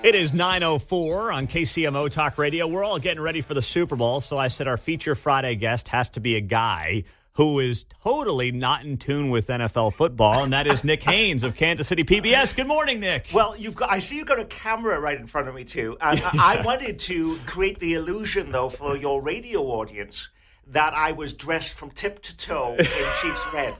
It is 9:04 on KCMO Talk Radio. We're all getting ready for the Super Bowl, so I said our feature Friday guest has to be a guy who is totally not in tune with NFL football, and that is Nick Haines of Kansas City PBS. Good morning, Nick. Well, I see you've got a camera right in front of me, too. And I wanted to create the illusion, though, for your radio audience that I was dressed from tip to toe in Chiefs red.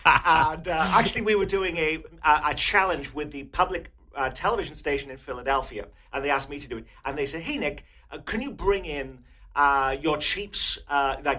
And actually, we were doing a challenge with the public television station in Philadelphia, and they asked me to do it. And they said, "Hey, Nick, can you bring in your Chiefs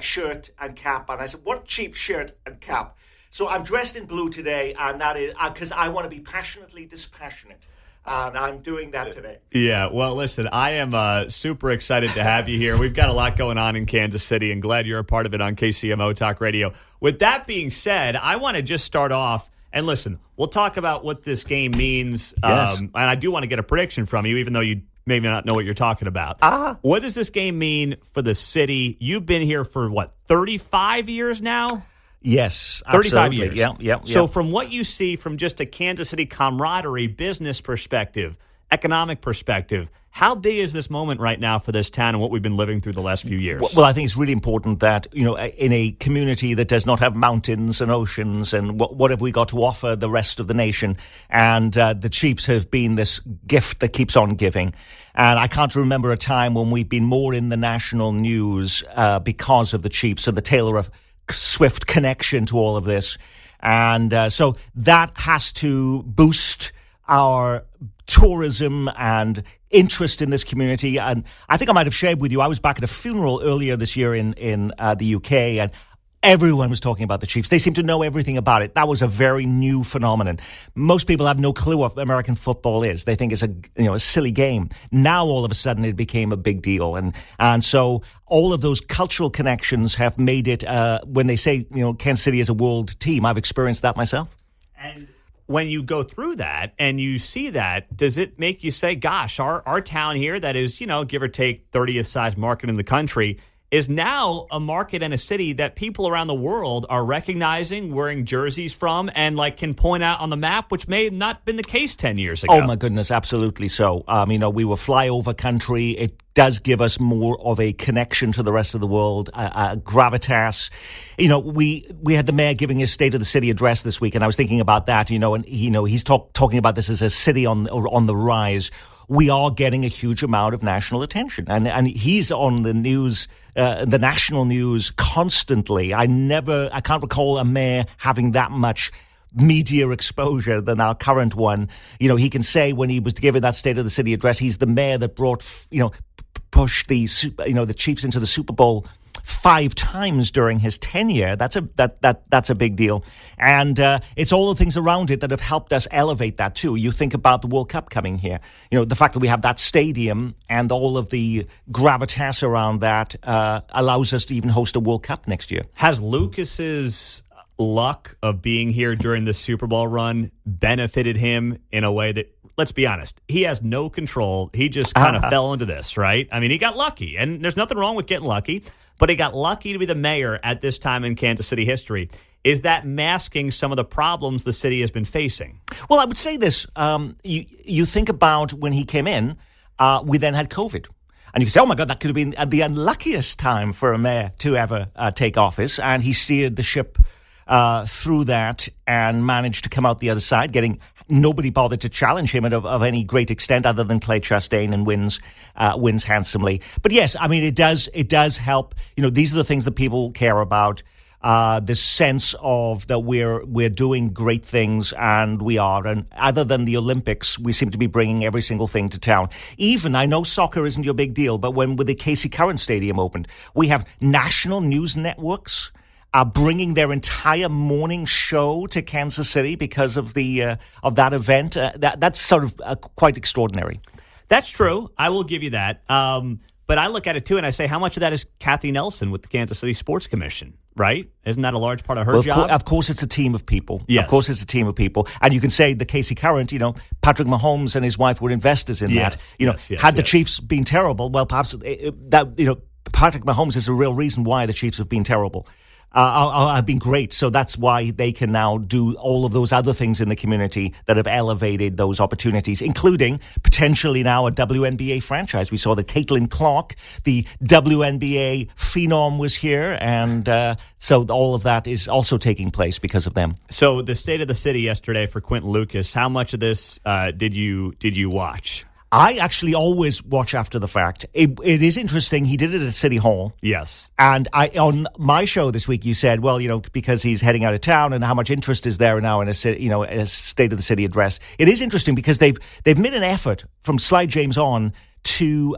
shirt and cap?" And I said, "What Chiefs shirt and cap?" So I'm dressed in blue today, and that is because I want to be passionately dispassionate. And I'm doing that today. Yeah, well, listen, I am super excited to have you here. We've got a lot going on in Kansas City, and glad you're a part of it on KCMO Talk Radio. With that being said, I want to just start off, and listen, we'll talk about what this game means. Yes. And I do want to get a prediction from you, even though you maybe not know what you're talking about. What does this game mean for the city? You've been here for, 35 years now? Yes, 35 absolutely. years. Yeah. So from what you see from just a Kansas City camaraderie, business perspective, economic perspective, how big is this moment right now for this town and what we've been living through the last few years? Well, I think it's really important that, in a community that does not have mountains and oceans and what have we got to offer the rest of the nation? And the Chiefs have been this gift that keeps on giving. And I can't remember a time when we've been more in the national news because of the Chiefs and the Taylor Swift connection to all of this. And so that has to boost our tourism and interest in this community. And I think I might have shared with you, I was back at a funeral earlier this year in the UK, and everyone was talking about the Chiefs. They seem to know everything about it. That was a very new phenomenon. Most people have no clue what American football is. They think it's a silly game. Now all of a sudden it became a big deal, and so all of those cultural connections have made it. When they say Kansas City is a world team, I've experienced that myself. And when you go through that and you see that, does it make you say, "Gosh, our town here that is give or take 30th size market in the country is now a market and a city that people around the world are recognizing, wearing jerseys from, and can point out on the map, which may have not been the case 10 years ago." Oh, my goodness, absolutely so. We were flyover country. It does give us more of a connection to the rest of the world, gravitas. We had the mayor giving his State of the City address this week, and I was thinking about that, and he's talking about this as a city on the rise. We are getting a huge amount of national attention, and he's on the news, the national news constantly. I can't recall a mayor having that much media exposure than our current one. He can say when he was giving that State of the City address, he's the mayor that pushed the Chiefs into the Super Bowl 5 times during his tenure. That's a big deal, and it's all the things around it that have helped us elevate that too. You think about the World Cup coming here. The fact that we have that stadium and all of the gravitas around that allows us to even host a World Cup next year. Has Lucas's luck of being here during the Super Bowl run benefited him in a way that, let's be honest, he has no control? He just kind of fell into this, right? I mean, he got lucky, and there's nothing wrong with getting lucky, but he got lucky to be the mayor at this time in Kansas City history. Is that masking some of the problems the city has been facing? Well, I would say this. You think about when he came in, we then had COVID. And you can say, oh, my God, that could have been the unluckiest time for a mayor to ever take office. And he steered the ship through that and managed to come out the other side, nobody bothered to challenge him of any great extent other than Clay Chastain, and wins handsomely. But yes, I mean, it does help. These are the things that people care about. This sense of that we're doing great things, and we are. And other than the Olympics, we seem to be bringing every single thing to town. Even, I know soccer isn't your big deal, but when the Casey Curran Stadium opened, we have national news networks are bringing their entire morning show to Kansas City because of of that event. That's sort of quite extraordinary. That's true. I will give you that. But I look at it, too, and I say, how much of that is Kathy Nelson with the Kansas City Sports Commission, right? Isn't that a large part of her job? Of course, it's a team of people. Yes. Of course, it's a team of people. And you can say the Casey Curran, Patrick Mahomes and his wife were investors in that. Had the Chiefs been terrible, well, perhaps Patrick Mahomes is the real reason why the Chiefs have been terrible. have been great. So that's why they can now do all of those other things in the community that have elevated those opportunities, including potentially now a WNBA franchise. We saw that Caitlin Clark, the WNBA phenom, was here, and so all of that is also taking place because of them. So the State of the City yesterday for Quentin Lucas, how much of this did you watch? I actually always watch after the fact. It is interesting. He did it at City Hall. Yes. And on my show this week, you said, well, because he's heading out of town and how much interest is there now in a State of the City address. It is interesting because they've made an effort from Slide James on to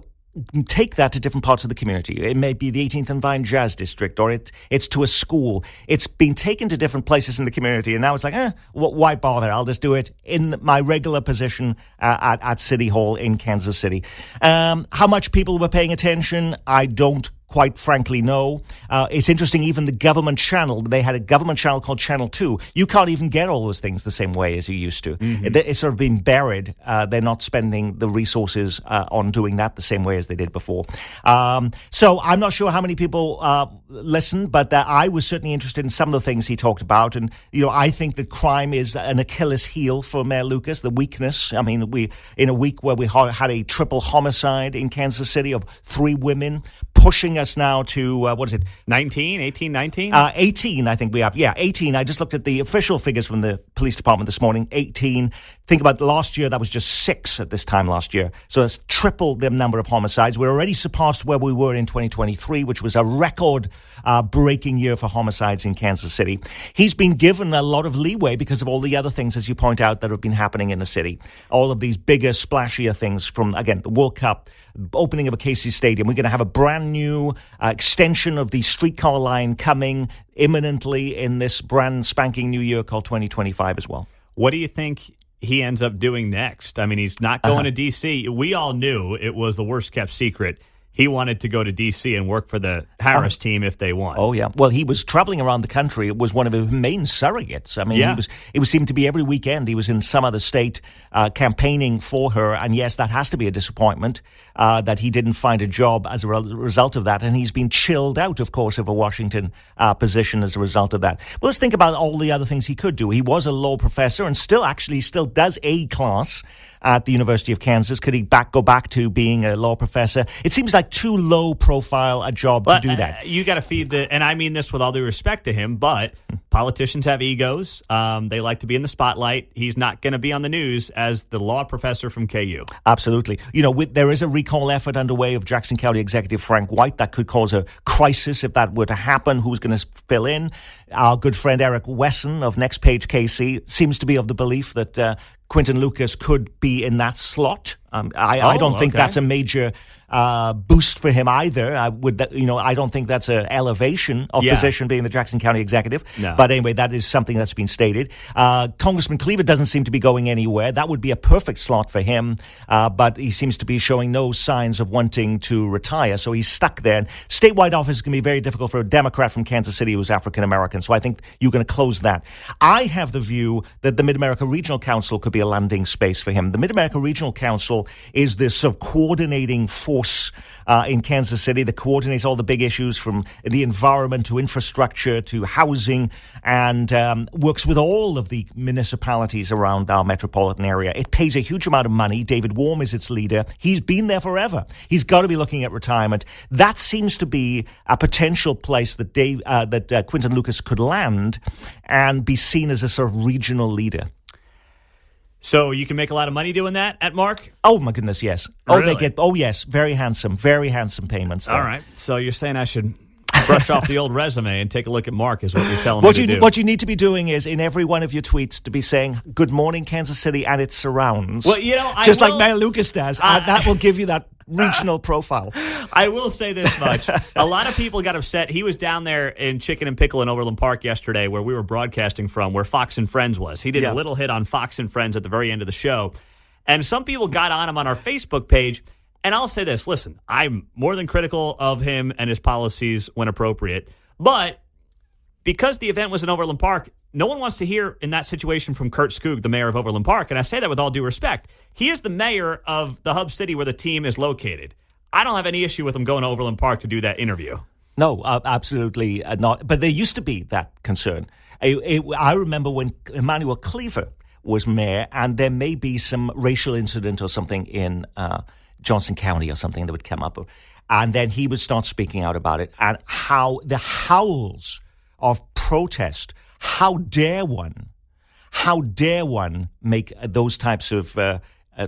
take that to different parts of the community. It may be the 18th and Vine Jazz District, or it's to a school. It's been taken to different places in the community, and now it's like, why bother? I'll just do it in my regular position at City Hall in Kansas City. How much people were paying attention, I don't quite frankly know. It's interesting, even the government channel, they had a government channel called Channel 2. You can't even get all those things the same way as you used to. Mm-hmm. It's sort of been buried. They're not spending the resources on doing that the same way as they did before. So I'm not sure how many people listened, but I was certainly interested in some of the things he talked about. And, I think that crime is an Achilles heel for Mayor Lucas, the weakness. I mean, in a week where we had a triple homicide in Kansas City of 3 women, pushing us now to, 19, 18, 19? 18, I think we have. Yeah, 18. I just looked at the official figures from the police department this morning. 18. Think about last year, that was just 6 at this time last year. So it's tripled the number of homicides. We're already surpassed where we were in 2023, which was a record-breaking year for homicides in Kansas City. He's been given a lot of leeway because of all the other things, as you point out, that have been happening in the city. All of these bigger, splashier things from, again, the World Cup, opening of a Casey Stadium. We're going to have a brand new extension of the streetcar line coming imminently in this brand spanking new year called 2025 as well. What do you think he ends up doing next? I mean, he's not going to D.C. We all knew it was the worst kept secret. He wanted to go to D.C. and work for the Harris team if they won. Oh, yeah. Well, he was traveling around the country. It was one of his main surrogates. I mean, it seemed to be every weekend he was in some other state campaigning for her. And yes, that has to be a disappointment that he didn't find a job as a result of that. And he's been chilled out, of course, of a Washington position as a result of that. Well, let's think about all the other things he could do. He was a law professor and still does a class at the University of Kansas. Could he go back to being a law professor? It seems like too low profile a job to do that. You got to feed and I mean this with all due respect to him, but politicians have egos. They like to be in the spotlight. He's not going to be on the news as the law professor from KU. Absolutely. There is a recall effort underway of Jackson County Executive Frank White that could cause a crisis if that were to happen. Who's going to fill in? Our good friend Eric Wesson of Next Page KC seems to be of the belief that Quentin Lucas could be in that slot. I don't think that's a major boost for him either. I don't think that's an elevation of position being the Jackson County executive. No. But anyway, that is something that's been stated. Congressman Cleaver doesn't seem to be going anywhere. That would be a perfect slot for him. But he seems to be showing no signs of wanting to retire. So he's stuck there. And statewide office is going to be very difficult for a Democrat from Kansas City who's African American. So I think you're going to close that. I have the view that the Mid-America Regional Council could be a landing space for him. The Mid-America Regional Council is this sort of coordinating force in Kansas City that coordinates all the big issues from the environment to infrastructure to housing and works with all of the municipalities around our metropolitan area. It pays a huge amount of money. David Warm is its leader. He's been there forever. He's got to be looking at retirement. That seems to be a potential place that Quentin Lucas could land and be seen as a sort of regional leader. So you can make a lot of money doing that at Mark? Oh, my goodness, yes. Really? Yes, very handsome payments there. All right. So you're saying I should brush off the old resume and take a look at Mark is what you're telling me to do. What you need to be doing is in every one of your tweets to be saying, good morning, Kansas City and its surrounds. Well, just like Mayor Lucas does. That will give you that regional profile. I will say this much. A lot of people got upset. He was down there in Chicken and Pickle in Overland Park yesterday where we were broadcasting from, where Fox and Friends was. He did a little hit on Fox and Friends at the very end of the show. And some people got on him on our Facebook page. And I'll say this. Listen, I'm more than critical of him and his policies when appropriate. But because the event was in Overland Park, no one wants to hear in that situation from Kurt Skoog, the mayor of Overland Park. And I say that with all due respect. He is the mayor of the hub city where the team is located. I don't have any issue with him going to Overland Park to do that interview. No, absolutely not. But there used to be that concern. I remember when Emmanuel Cleaver was mayor, and there may be some racial incident or something in Johnson County or something that would come up. And then he would start speaking out about it, and how the howls of protest. How dare one make those types of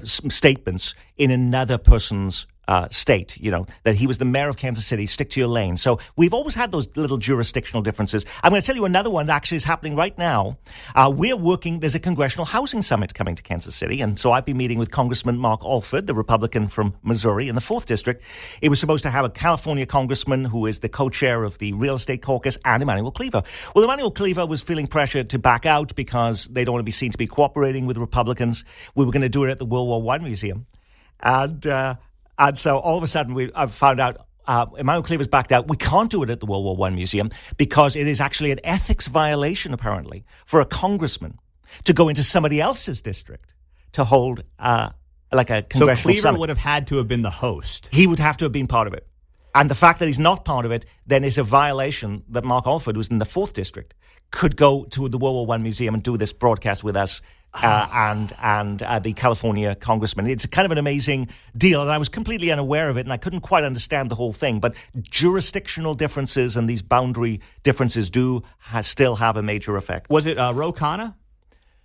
statements in another person's state, that he was the mayor of Kansas City, stick to your lane. So we've always had those little jurisdictional differences. I'm going to tell you another one that actually is happening right now. There's a congressional housing summit coming to Kansas City, and so I've been meeting with Congressman Mark Alford, the Republican from Missouri in the 4th District. It was supposed to have a California congressman who is the co-chair of the Real Estate Caucus, and Emmanuel Cleaver. Well, Emmanuel Cleaver was feeling pressure to back out because they don't want to be seen to be cooperating with Republicans. We were going to do it at the World War I Museum. And so all of a sudden, I've found out Emmanuel Cleaver's backed out. We can't do it at the World War I Museum because it is actually an ethics violation, apparently, for a congressman to go into somebody else's district to hold like a congressional So Cleaver summit. would have had to have been the host. He would have to have been part of it. And the fact that he's not part of it then is a violation that Mark Alford, who's in the 4th District, could go to the World War I Museum and do this broadcast with us. And the California congressman. It's kind of an amazing deal, and I was completely unaware of it, and I couldn't quite understand the whole thing. But jurisdictional differences and these boundary differences still have a major effect. Was it Ro Khanna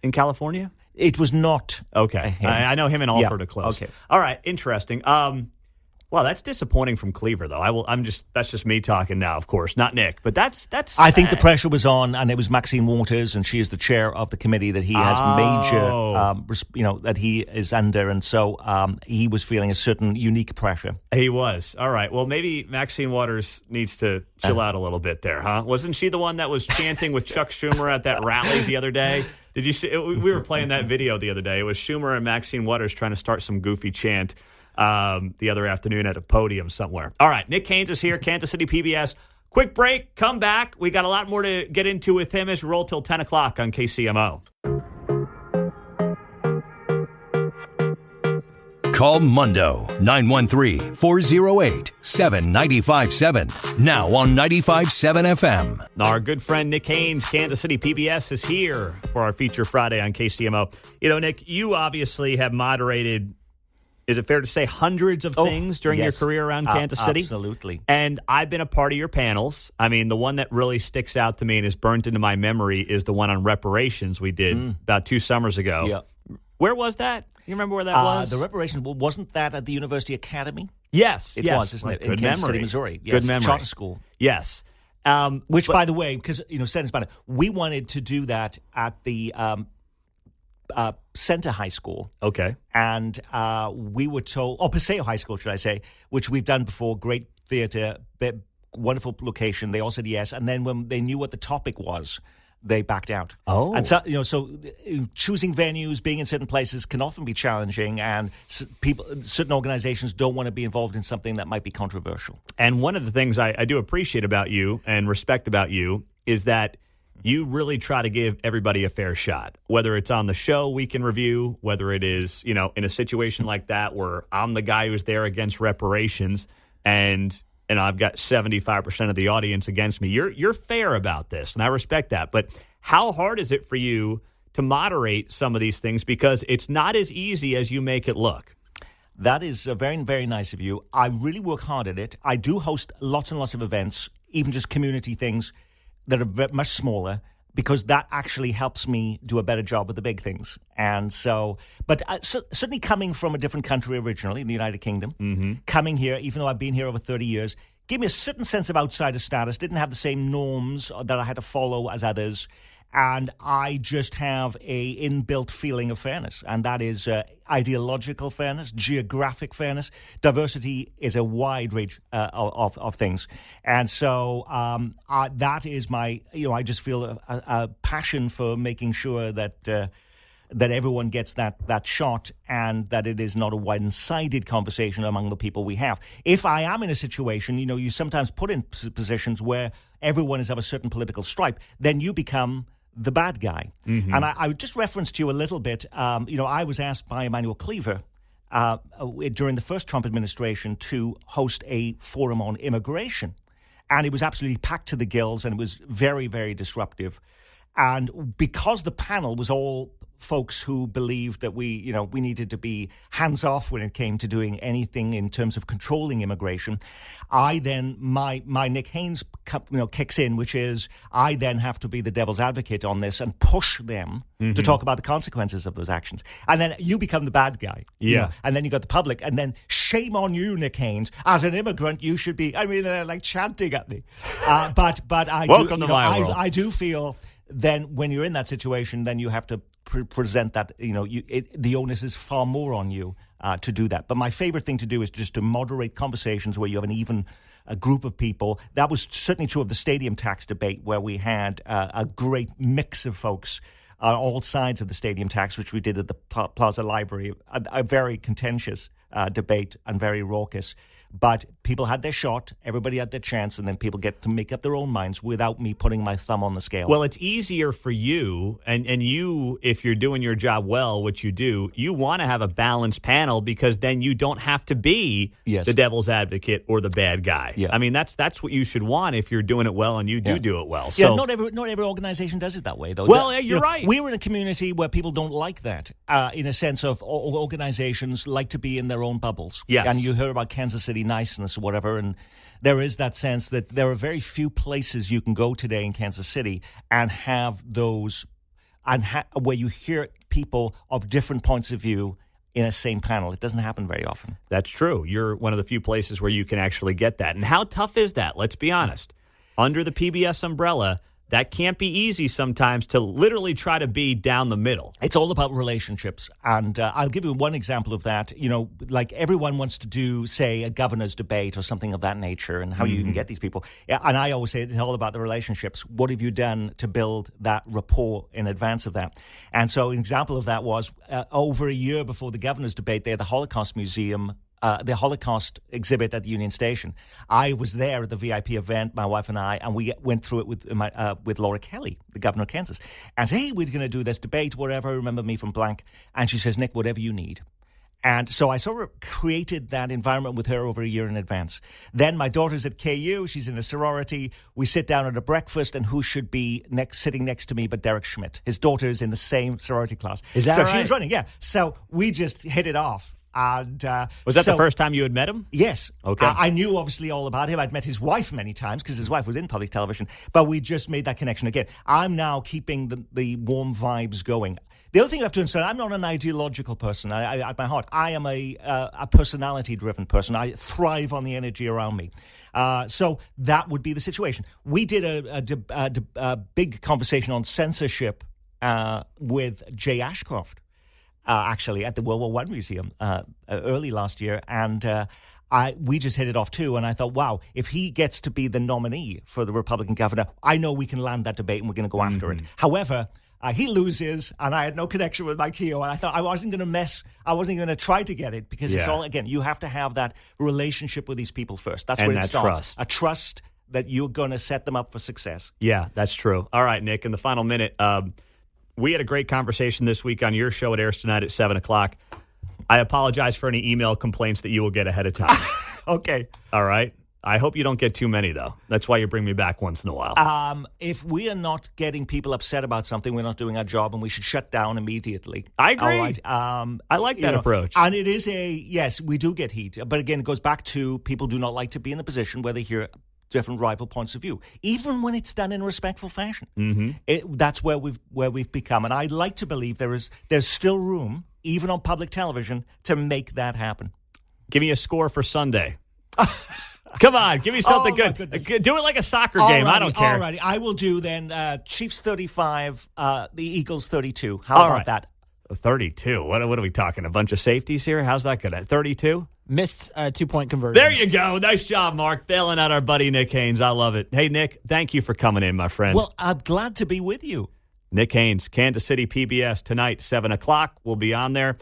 in California? It was not. Okay. I know him and Alford are close. Okay. All right. Interesting. Well, that's disappointing from Cleaver, though. That's just me talking now, of course, not Nick. But that's. I think the pressure was on, and it was Maxine Waters, and she is the chair of the committee that he has major, that he is under, and so he was feeling a certain unique pressure. He was. All right. Well, maybe Maxine Waters needs to chill out a little bit there, huh? Wasn't she the one that was chanting with Chuck Schumer at that rally the other day? Did you see? We were playing that video the other day. It was Schumer and Maxine Waters trying to start some goofy chant. The other afternoon at a podium somewhere. All right, Nick Haines is here, Kansas City PBS. Quick break, come back. We got a lot more to get into with him as we roll till 10 o'clock on KCMO. Call Mundo, 913-408-7957. Now on 95.7 FM. Our good friend Nick Haines, Kansas City PBS, is here for our Feature Friday on KCMO. Nick, you obviously have moderated, is it fair to say, hundreds of things during your career around Kansas City? Absolutely. And I've been a part of your panels. I mean, the one that really sticks out to me and is burnt into my memory is the one on reparations we did about 2 summers ago. Yeah. Where was that? You remember where that was? The reparations, wasn't that at the University Academy? Yes. It was, isn't it? Good in Kansas memory. City, Missouri. Yes. Good memory. Charter school. Yes. Which, by the way, because, we wanted to do that at the Center High School. Okay. And we were told, Paseo High School, should I say, which we've done before, great theater, wonderful location. They all said yes. And then when they knew what the topic was, they backed out. Oh. And so, choosing venues, being in certain places can often be challenging, and certain organizations don't want to be involved in something that might be controversial. And one of the things I do appreciate about you and respect about you is that you really try to give everybody a fair shot, whether it's on the show Week in Review, whether it is, in a situation like that where I'm the guy who's there against reparations and I've got 75% of the audience against me. You're fair about this, and I respect that. But how hard is it for you to moderate some of these things? Because it's not as easy as you make it look. That is very, very nice of you. I really work hard at it. I do host lots and lots of events, even just community things that are much smaller, because that actually helps me do a better job with the big things. And so, but certainly coming from a different country originally, in the United Kingdom, coming here, even though I've been here over 30 years, gave me a certain sense of outsider status, didn't have the same norms that I had to follow as others. And I just have a inbuilt feeling of fairness, and that is ideological fairness, geographic fairness. Diversity is a wide range of things, and so that is my. I just feel a passion for making sure that that everyone gets that shot, and that it is not a one-sided conversation among the people we have. If I am in a situation, you sometimes put in positions where everyone is of a certain political stripe, then you become the bad guy. And I would just reference to you a little bit. I was asked by Emmanuel Cleaver during the first Trump administration to host a forum on immigration. and it was absolutely packed to the gills, and it was very, very disruptive. And because the panel was all folks who believed that we needed to be hands off when it came to doing anything in terms of controlling immigration, I then my Nick Haines kicks in, which is I then have to be the devil's advocate on this and push them to talk about the consequences of those actions, and then you become the bad guy, and then you got the public, and then shame on you, Nick Haines, as an immigrant, you should be. I mean, they're like chanting at me, but I welcome to my world. I do feel. Then when you're in that situation, then you have to present that, the onus is far more on you to do that. But my favorite thing to do is just to moderate conversations where you have an even group of people. That was certainly true of the stadium tax debate, where we had a great mix of folks on all sides of the stadium tax, which we did at the Plaza Library, a very contentious debate and very raucous. But people had their shot, everybody had their chance, and then people get to make up their own minds without me putting my thumb on the scale. Well, it's easier for you, and you, if you're doing your job well, which you do, you want to have a balanced panel because then you don't have to be the devil's advocate or the bad guy. Yeah. I mean, that's what you should want if you're doing it well, and you do it well. So, not every organization does it that way, though. Well, you're right. We're in a community where people don't like that, in a sense of organizations like to be in their own bubbles. Yes. And you hear about Kansas City niceness or whatever, and there is that sense that there are very few places you can go today in Kansas City and have those, and where you hear people of different points of view in a same panel. It doesn't happen very often. That's true. You're one of the few places where you can actually get that. And how tough is that? Let's be honest. Under the PBS umbrella, that can't be easy sometimes to literally try to be down the middle. It's all about relationships. And I'll give you one example of that. Like everyone wants to do, say, a governor's debate or something of that nature, and how you can get these people. And I always say it's all about the relationships. What have you done to build that rapport in advance of that? And so an example of that was over a year before the governor's debate, they had the Holocaust Museum, the Holocaust exhibit at the Union Station. I was there at the VIP event, my wife and I, and we went through it with Laura Kelly, the governor of Kansas. And said, hey, we're going to do this debate, whatever, remember me from blank. And she says, Nick, whatever you need. And so I sort of created that environment with her over a year in advance. Then my daughter's at KU. She's in a sorority. We sit down at a breakfast, and who should be sitting next to me but Derek Schmidt? His daughter's in the same sorority class. Is that right? So she was running, yeah. So we just hit it off. And was that the first time you had met him? Yes. Okay. I knew obviously all about him. I'd met his wife many times because his wife was in public television. But we just made that connection again. I'm now keeping the warm vibes going. The other thing you have to understand, I'm not an ideological person. At my heart, I am a personality-driven person. I thrive on the energy around me. So that would be the situation. We did a big conversation on censorship with Jay Ashcroft. Actually, at the World War I Museum early last year, and we just hit it off too. And I thought, wow, if he gets to be the nominee for the Republican governor, I know we can land that debate and we're going to go after it. However, he loses, and I had no connection with my Keo, and I thought I wasn't going to try to get it because it's all, again, you have to have that relationship with these people first. That's where it starts. A trust that you're going to set them up for success. Yeah, that's true. All right, Nick, in the final minute, we had a great conversation this week on your show. It airs tonight at 7 o'clock. I apologize for any email complaints that you will get ahead of time. Okay. All right. I hope you don't get too many, though. That's why you bring me back once in a while. If we are not getting people upset about something, we're not doing our job, and we should shut down immediately. I agree. All right. I like that approach. And it is yes, we do get heat. But again, it goes back to people do not like to be in the position where they hear different rival points of view, even when it's done in a respectful fashion. Mm-hmm. That's where we've become, and I'd like to believe there's still room, even on public television, to make that happen. Give me a score for Sunday. Come on, give me something good. Do it like a soccer game. I don't care. All righty, I will do then. Chiefs 35, the Eagles 32. How about that? 32. What are we talking? A bunch of safeties here? How's that good? 32? Missed 2-point conversion. There you go. Nice job, Mark. Bailing out our buddy Nick Haines. I love it. Hey, Nick, thank you for coming in, my friend. Well, I'm glad to be with you. Nick Haines, Kansas City PBS tonight, 7 o'clock. We'll be on there.